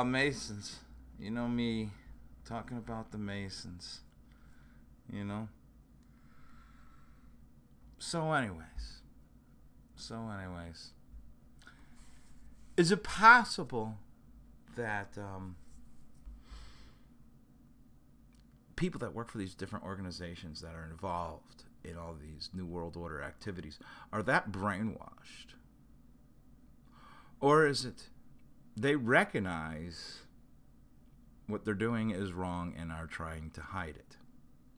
Masons. You know me talking about the Masons. You know? So anyways. Is it possible that people that work for these different organizations that are involved in all these New World Order activities are that brainwashed? Or is it they recognize what they're doing is wrong and are trying to hide it?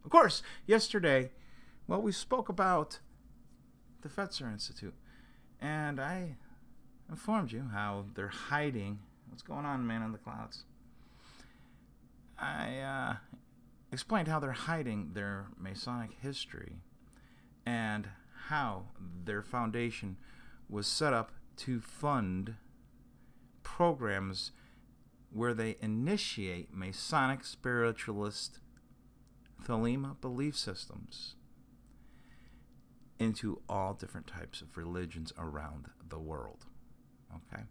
Of course, yesterday, well, we spoke about the Fetzer Institute, and I informed you how they're hiding. What's going on, man in the clouds? I explained how they're hiding their Masonic history and how their foundation was set up to fund programs where they initiate Masonic spiritualist Thelema belief systems into all different types of religions around the world. Okay?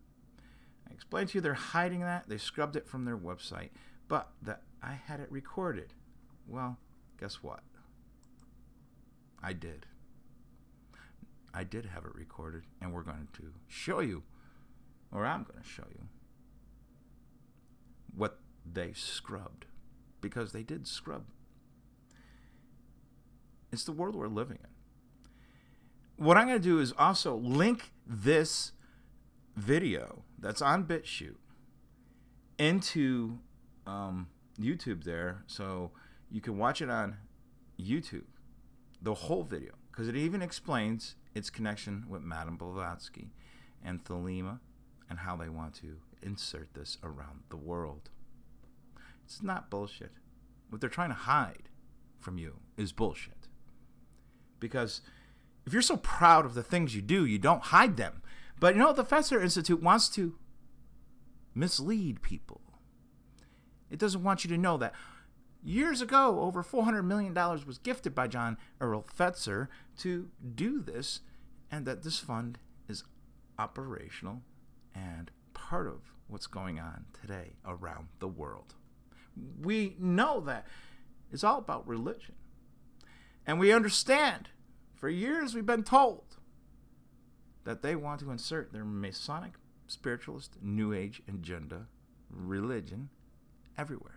I explained to you they're hiding that. They scrubbed it from their website, but that I had it recorded. Well, guess what? I did. I did have it recorded, and we're going to show you, or I'm going to show you, what they scrubbed, because they did scrub. It's the world we're living in. What I'm going to do is also link this video that's on Bitchute into YouTube there, so you can watch it on YouTube, the whole video, because it even explains its connection with Madame Blavatsky and Thelema and how they want to insert this around the world. It's not bullshit. What they're trying to hide from you is bullshit. Because if you're so proud of the things you do, you don't hide them. But you know, the Fetzer Institute wants to mislead people. It doesn't want you to know that years ago, over $400 million was gifted by John Earl Fetzer to do this, and that this fund is operational and part of what's going on today around the world. We know that it's all about religion. And we understand, for years we've been told, that they want to insert their Masonic, spiritualist, New Age agenda, religion, everywhere.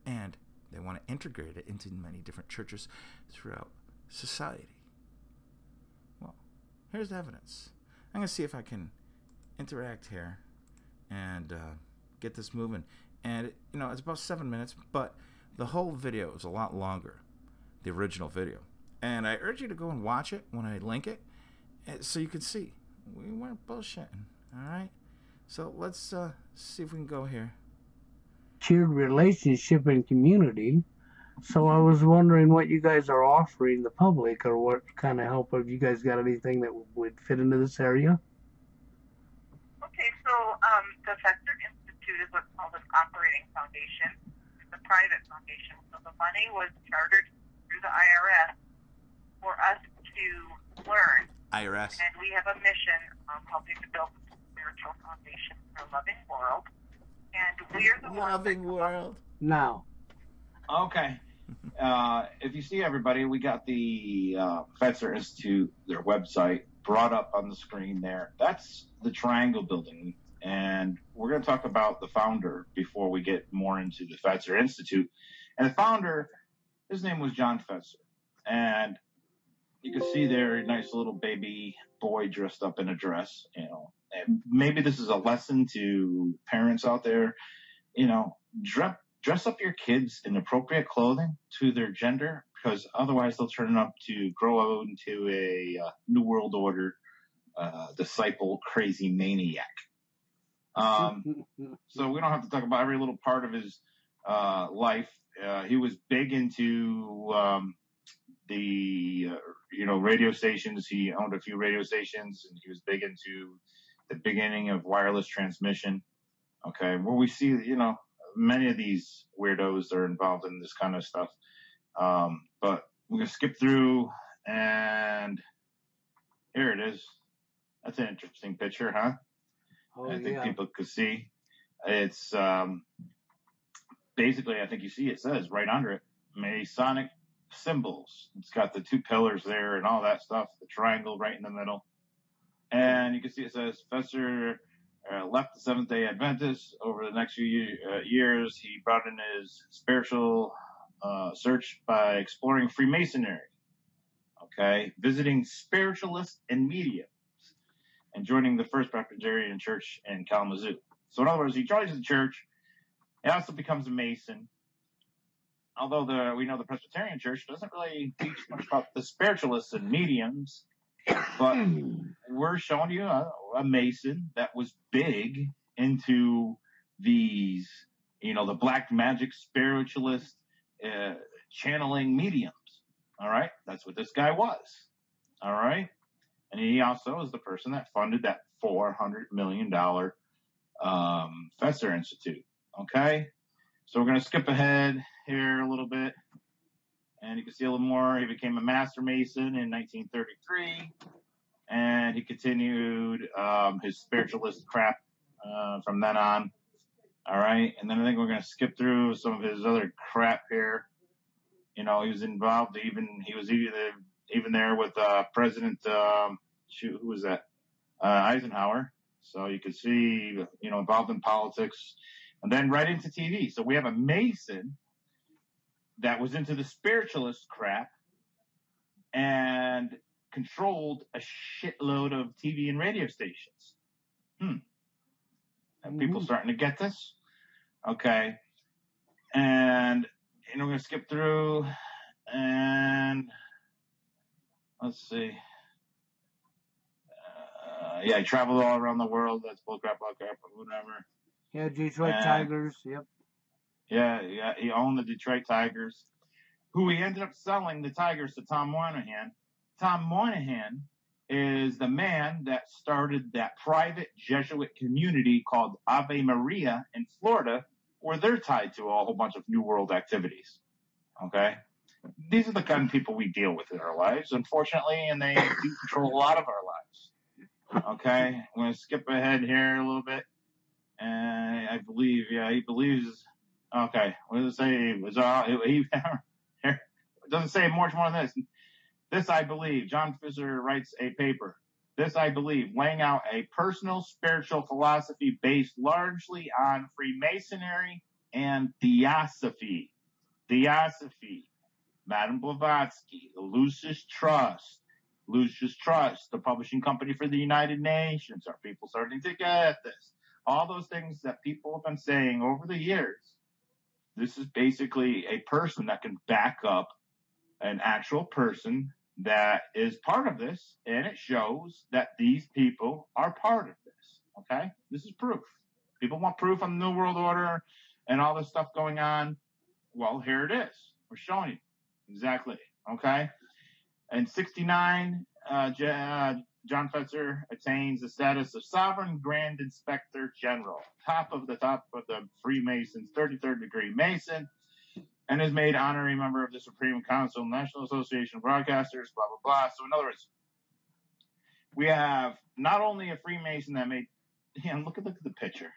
And they want to integrate it into many different churches throughout society. Well, here's the evidence. I'm going to see if I can interact here and get this moving. And, you know, it's about 7 minutes, but the whole video is a lot longer, the original video. And I urge you to go and watch it when I link it, so you can see. We weren't bullshitting, all right? So let's see if we can go here. Tiered relationship and community. So I was wondering what you guys are offering the public, or what kind of help. Have you guys got anything that would fit into this area? Okay, so the Fetzer Institute is what's called an operating foundation. It's a private foundation. So the money was chartered through the IRS for us to learn. IRS. And we have a mission of helping to build a spiritual foundation for a loving world. And we're the loving world. Now. Okay. If you see everybody, we got the Fetzer Institute, their website, brought up on the screen there. That's the Triangle Building. And we're going to talk about the founder before we get more into the Fetzer Institute. And the founder, his name was John Fetzer. And you can see there a nice little baby boy dressed up in a dress, you know. And maybe this is a lesson to parents out there, you know, dress up your kids in appropriate clothing to their gender, because otherwise they'll turn up to grow out into a New World Order disciple crazy maniac. So we don't have to talk about every little part of his life. He was big into the radio stations. He owned a few radio stations, and he was big into the beginning of wireless transmission. Okay, where we see, you know, many of these weirdos are involved in this kind of stuff. But we're gonna skip through, and here it is. That's an interesting picture, huh? Oh, I think yeah. people could see. It's basically, I think you see it says right under it, Masonic symbols. It's got the two pillars there and all that stuff, the triangle right in the middle. And you can see it says Fetzer left the Seventh-day Adventist. Over the next few years, he brought in his spiritual search by exploring Freemasonry, okay, visiting spiritualists and mediums, and joining the First Presbyterian Church in Kalamazoo. So in other words, he joins the church. He also becomes a Mason. Although we know the Presbyterian Church doesn't really teach much about the spiritualists and mediums, but we're showing you a Mason that was big into these, the black magic spiritualist channeling mediums. All right, that's what this guy was. All right, and he also is the person that funded that $400 million Fetzer Institute. Okay, so we're going to skip ahead here a little bit, and you can see a little more. He became a Master Mason in 1933, and he continued his spiritualist crap from then on. All right, and then I think we're going to skip through some of his other crap here. He was involved. He was even there with President. Who was that? Eisenhower. So you can see, involved in politics, and then right into TV. So we have a Mason that was into the spiritualist crap and controlled a shitload of TV and radio stations. And people starting to get this? Okay. And, we're going to skip through and let's see. He traveled all around the world. That's bullcrap, whatever. Yeah, Detroit Tigers. Yep. Yeah. He owned the Detroit Tigers, who he ended up selling the Tigers to Tom Moynihan. Tom Moynihan is the man that started that private Jesuit community called Ave Maria in Florida, where they're tied to a whole bunch of New World activities. Okay? These are the kind of people we deal with in our lives, unfortunately, and they do control a lot of our lives. Okay? I'm going to skip ahead here a little bit. And I believe, he believes. Okay, what does it say? It doesn't say much more than this. This I believe. John Fetzer writes a paper. This I believe, laying out a personal spiritual philosophy based largely on Freemasonry and Theosophy. Madame Blavatsky, the Lucis Trust, the publishing company for the United Nations. Are people starting to get this? All those things that people have been saying over the years. This is basically a person that can back up an actual person that is part of this, and it shows that these people are part of this. Okay? This is proof. People want proof on the New World Order and all this stuff going on. Well, here it is. We're showing you. Exactly. Okay? In 1969, John Fetzer attains the status of Sovereign Grand Inspector General, top of the Freemasons, 33rd degree Mason, and is made honorary member of the Supreme Council, National Association of Broadcasters, blah, blah, blah. So in other words, we have not only a Freemason that made, look at the picture.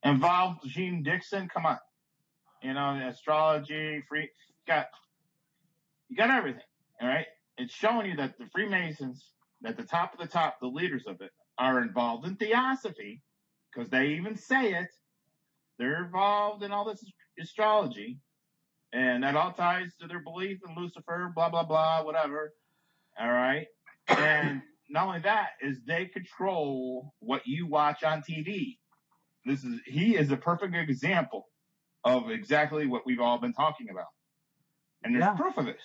Involved Gene Dixon, come on. Astrology, you got everything, all right? It's showing you that the Freemasons, at the top of the top, the leaders of it, are involved in Theosophy, because they even say it. They're involved in all this astrology, and that all ties to their belief in Lucifer, blah, blah, blah, whatever. All right? And not only that, is they control what you watch on TV. He is a perfect example of exactly what we've all been talking about. And there's proof of this.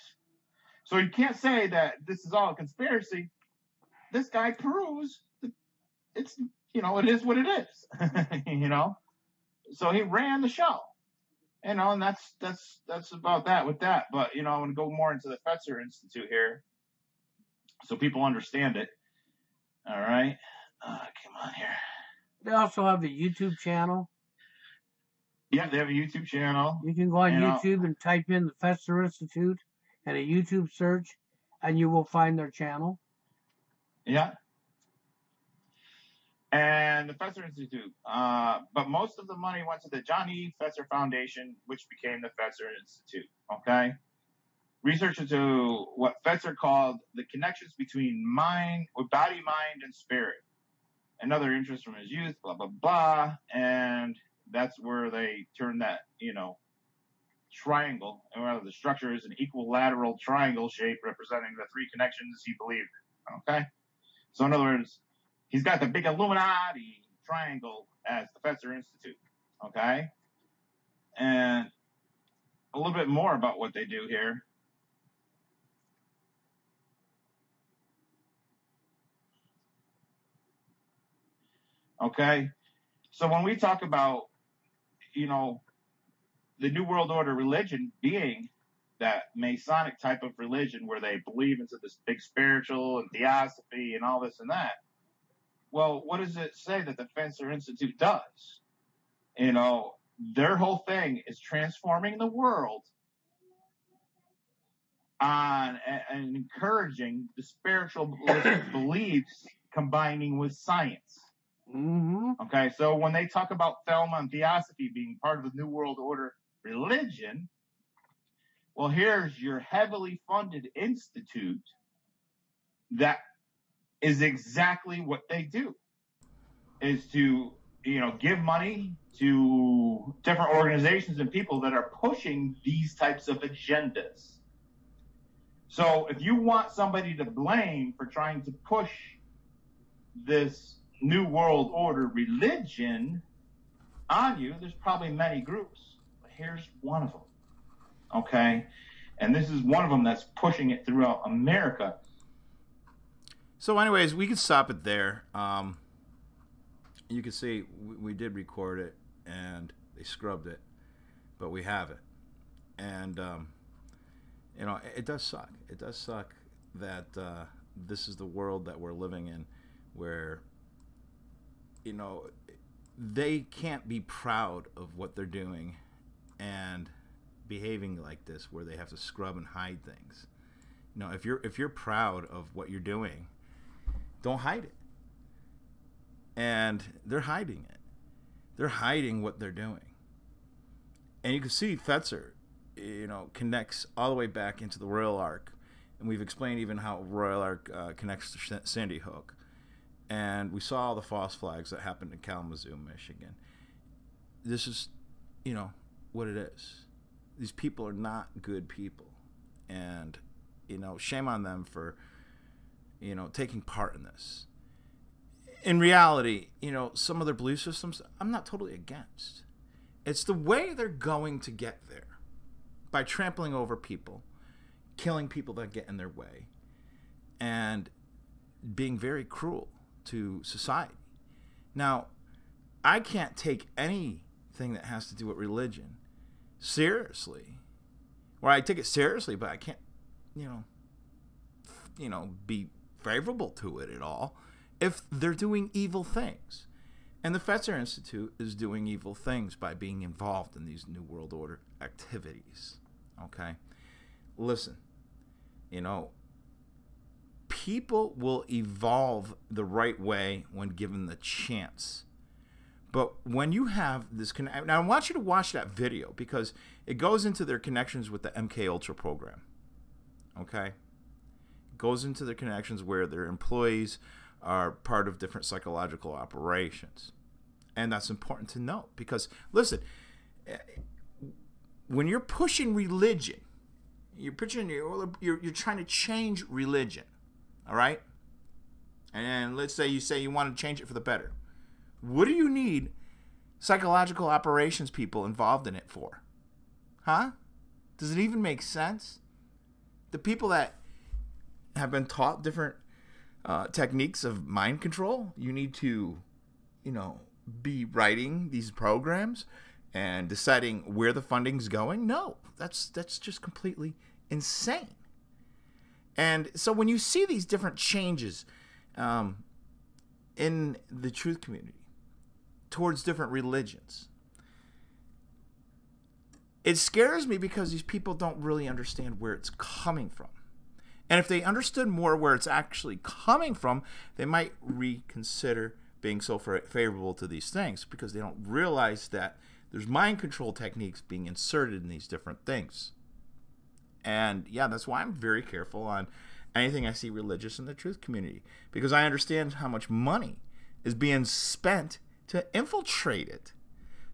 So you can't say that this is all a conspiracy. This guy proves that it's, it is what it is. So he ran the show, and that's about that with that. But, I want to go more into the Fetzer Institute here so people understand it. All right. Come on here. They also have the YouTube channel. Yeah, they have a YouTube channel. You can go on YouTube and type in the Fetzer Institute and a YouTube search, and you will find their channel. Yeah. and the Fetzer Institute. But most of the money went to the John E. Fetzer Foundation, which became the Fetzer Institute. Okay. Research into what Fetzer called the connections between body, mind, and spirit. Another interest from his youth, blah, blah, blah. And that's where they turned that, triangle, and rather the structure is an equilateral triangle shape representing the three connections he believed in. Okay? So in other words, he's got the big Illuminati triangle as the Fetzer Institute. Okay? And a little bit more about what they do here. Okay? So when we talk about, the New World Order religion being that Masonic type of religion where they believe into this big spiritual and theosophy and all this and that. Well, what does it say that the Fetzer Institute does? Their whole thing is transforming the world and encouraging the spiritual beliefs combining with science. Mm-hmm. Okay, so when they talk about Thelma and Theosophy being part of the New World Order religion, well, here's your heavily funded institute that is exactly what they do, is to, give money to different organizations and people that are pushing these types of agendas. So if you want somebody to blame for trying to push this New World Order religion on you, there's probably many groups. But here's one of them. Okay? And this is one of them that's pushing it throughout America. So anyways, we can stop it there. You can see we did record it and they scrubbed it, but we have it. And, it does suck. It does suck that this is the world that we're living in where, they can't be proud of what they're doing and behaving like this where they have to scrub and hide things. If you're proud of what you're doing, don't hide it. And they're hiding it. They're hiding what they're doing. And you can see Fetzer, connects all the way back into the Royal Ark. And we've explained even how Royal Ark connects to Sandy Hook. And we saw all the false flags that happened in Kalamazoo, Michigan. This is, what it is. These people are not good people. And, shame on them for, taking part in this. In reality, some of their belief systems, I'm not totally against. It's the way they're going to get there. By trampling over people, killing people that get in their way, and being very cruel to society. Now, I can't take anything that has to do with religion seriously. Or I take it seriously, but I can't, be favorable to it at all if they're doing evil things. And the Fetzer Institute is doing evil things by being involved in these New World Order activities. Okay? Listen, people will evolve the right way when given the chance. But when you have this connection, now I want you to watch that video because it goes into their connections with the MK Ultra program. Okay? It goes into their connections where their employees are part of different psychological operations. And that's important to note because, listen, when you're pushing religion, you're trying to change religion, all right? And let's say you want to change it for the better. What do you need psychological operations people involved in it for? Huh? Does it even make sense? The people that have been taught different techniques of mind control, you need to, be writing these programs and deciding where the funding's going? No, that's just completely insane. And so when you see these different changes in the truth community towards different religions, it scares me because these people don't really understand where it's coming from. And if they understood more where it's actually coming from, they might reconsider being so favorable to these things, because they don't realize that there's mind control techniques being inserted in these different things. And yeah, that's why I'm very careful on anything I see religious in the truth community, because I understand how much money is being spent to infiltrate it,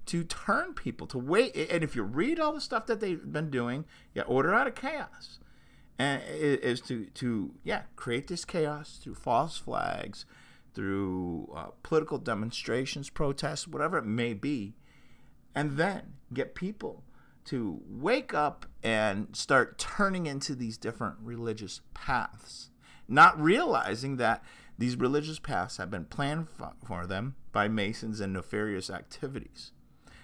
to turn people to wait. And if you read all the stuff that they've been doing, order out of chaos, and is to create this chaos through false flags, through political demonstrations, protests, whatever it may be, and then get people to wake up and start turning into these different religious paths, not realizing that these religious paths have been planned for them by Masons and nefarious activities.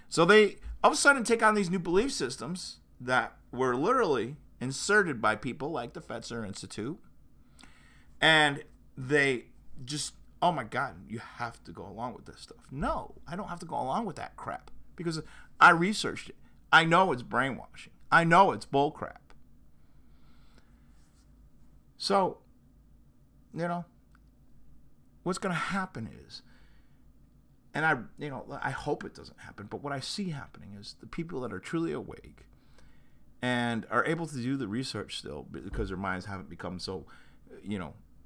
So they all of a sudden take on these new belief systems that were literally inserted by people like the Fetzer Institute, and they just, oh my God, you have to go along with this stuff. No, I don't have to go along with that crap, because I researched it. I know it's brainwashing. I know it's bullcrap. So, what's going to happen is, and I hope it doesn't happen, but what I see happening is the people that are truly awake and are able to do the research still, because their minds haven't become so,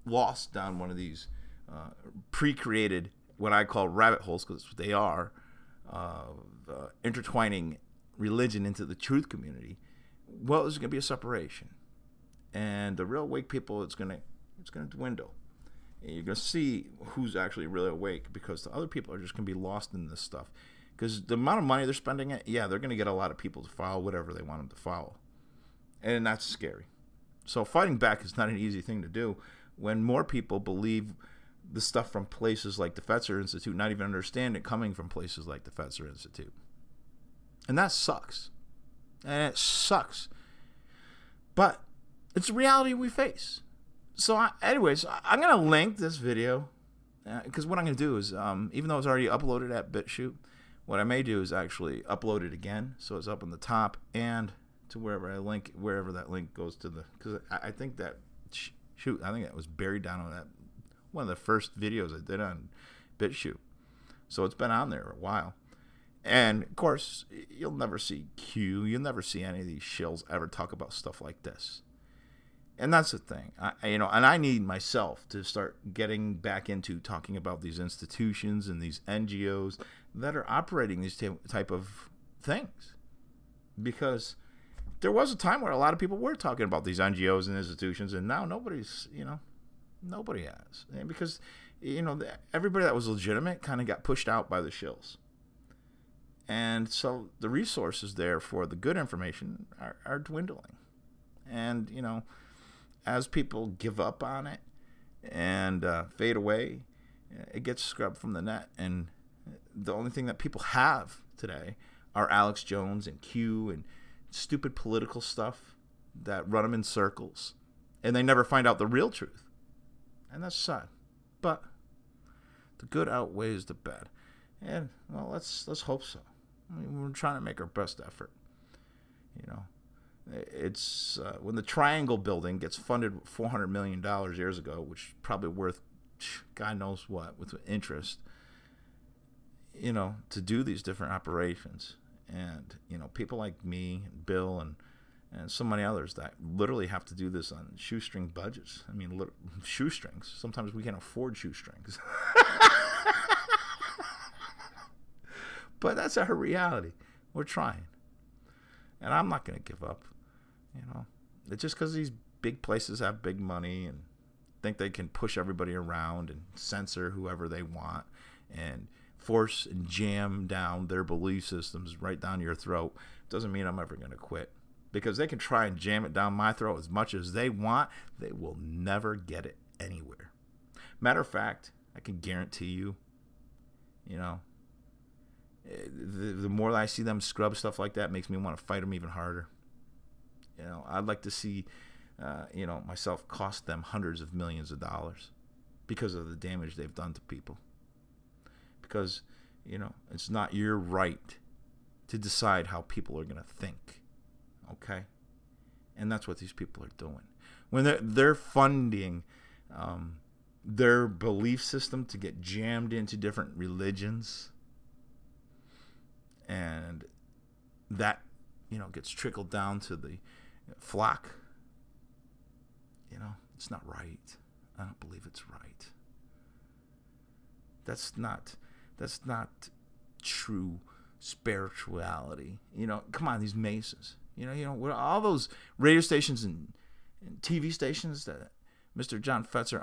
lost down one of these pre-created, what I call rabbit holes, because that's what they are, intertwining religion into the truth community. Well, there's going to be a separation, and the real awake people, it's going to dwindle. And you're going to see who's actually really awake, because the other people are just going to be lost in this stuff, because the amount of money they're spending it, they're going to get a lot of people to follow whatever they want them to follow, and that's scary. So fighting back is not an easy thing to do when more people believe the stuff from places like the Fetzer Institute, not even understand it coming from places like the Fetzer Institute. And that sucks. And it sucks. But it's the reality we face. So anyways, I'm going to link this video, because what I'm going to do is, even though it's already uploaded at BitChute, what I may do is actually upload it again, so it's up on the top, and to wherever that link goes to, because I think that, I think that was buried down on that, one of the first videos I did on BitChute. So it's been on there a while. And of course, you'll never see Q, you'll never see any of these shills ever talk about stuff like this. And that's the thing, and I need myself to start getting back into talking about these institutions and these NGOs that are operating these type of things. Because there was a time where a lot of people were talking about these NGOs and institutions, and now nobody's, nobody has. And because, everybody that was legitimate kind of got pushed out by the shills. And so the resources there for the good information are dwindling. And, as people give up on it and fade away, it gets scrubbed from the net. And the only thing that people have today are Alex Jones and Q and stupid political stuff that run them in circles. And they never find out the real truth. And that's sad. But the good outweighs the bad. And, well, let's hope so. I mean, we're trying to make our best effort. It's when the Triangle building gets funded $400 million years ago, which is probably worth God knows what with interest, to do these different operations. And, people like me and Bill and so many others that literally have to do this on shoestring budgets. I mean, shoestrings. Sometimes we can't afford shoestrings. But that's our reality. We're trying. And I'm not going to give up. It's just because these big places have big money and think they can push everybody around and censor whoever they want and force and jam down their belief systems right down your throat. Doesn't mean I'm ever going to quit. Because they can try and jam it down my throat as much as they want. They will never get it anywhere. Matter of fact, I can guarantee you, the more I see them scrub stuff like that, makes me want to fight them even harder. I'd like to see, myself cost them hundreds of millions of dollars because of the damage they've done to people. Because, it's not your right to decide how people are going to think. Okay? And that's what these people are doing. When they're funding, their belief system to get jammed into different religions, and that, you know, gets trickled down to the flock. You know, it's not right. I don't believe it's right. That's not true spirituality. You know, come on, these Masons. You know, all those radio stations and TV stations that Mr. John Fetzer